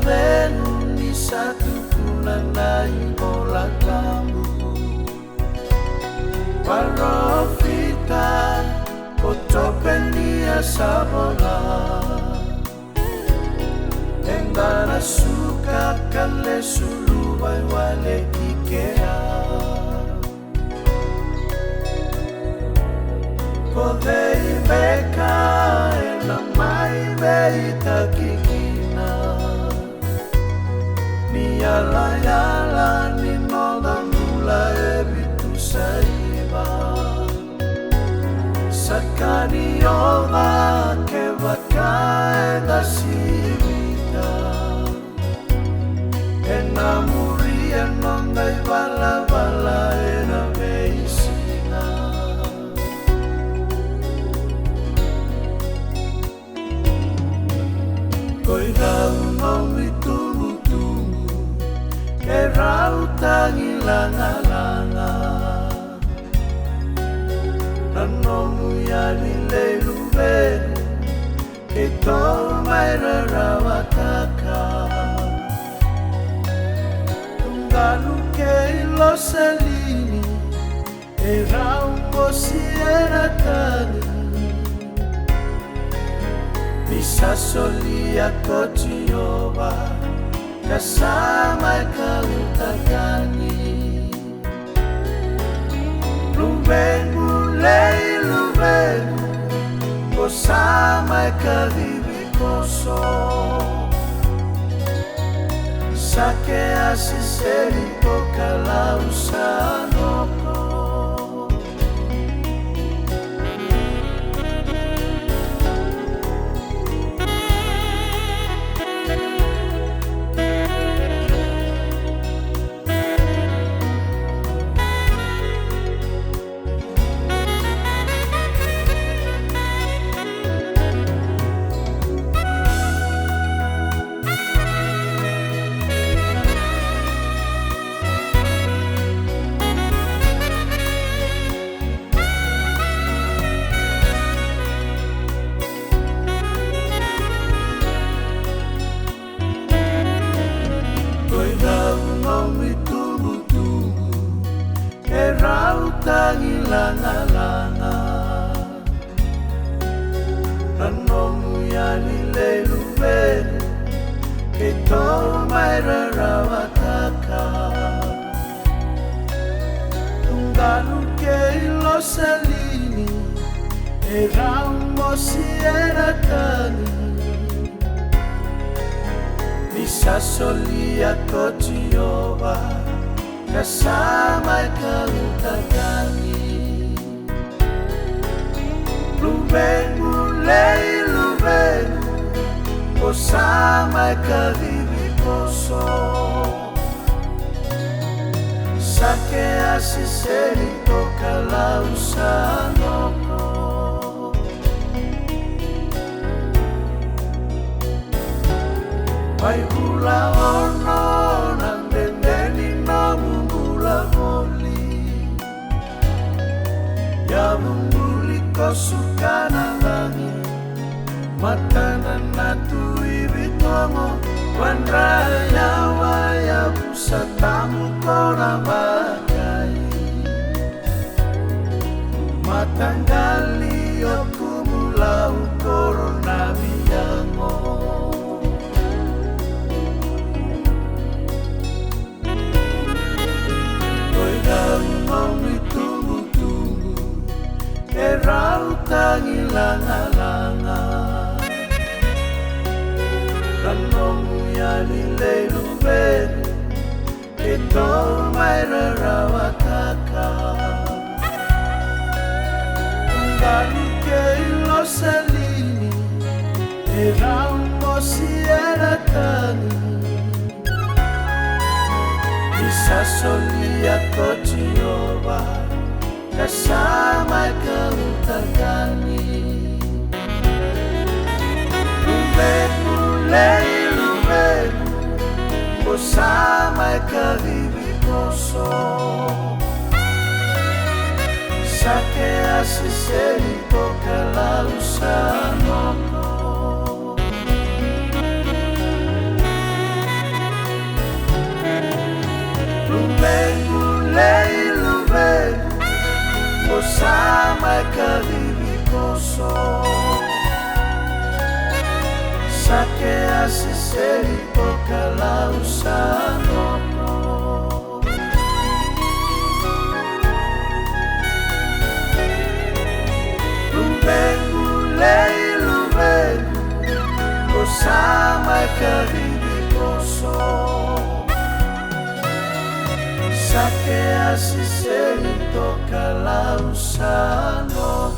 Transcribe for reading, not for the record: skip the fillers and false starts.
luvenu ni satu bulan lagi bola kamu Parofita Kotopenia sabola Engana suka kale sulu vai wale kikea Kodei beka ena mai beita kikina Ni ala yala ni noda mula ebitu saiba Sakani oda ke vakae da sivita Ena muria nonda i vala vala ena veisina Koirau no mitumutumu Ke rautangi langa-langa Nanomu yali leilu venu Ke tau mai rarawataka Tungalu ke ilo salini E rau posi era tani Bisa solia kotioba Kasama kalutagani Luvenu lei luvenu Kosama kadivi koso Sake asiseri pokalau sanoko Tangi langa-langa Nanomu yali leilu venu Ke tau mai rarawataka Tungalu ke ilo salini E rau mosi era tani Bisa solia kotioba Kasama kalutagani Luvenu lei luvenu Kosama kadivi koso Sake asiseri pokalau sanoko Vai hula ono nandendeni namu Ya bumbuli kosukana lagi Matanan natu ibitomo Wanraya waya busatamu kona bagai Matanggali okumulau korona biyango Tangi langa-langa Nanomu yali leilu venu Ke tau mai rarawataka Tungalu ke ilo salini E rau mosi era tani Bisa solia kotioba Kasama kalutagani Luvenu lei luvenu Kosama kadivi koso Sake asiseri pokalau sanoko Lumengu leilumengu Osama kadhibikoso Sake asiseri pokala usanono Lumengu leilumengu Osama kadhibikoso Sake asiseri pokala usanono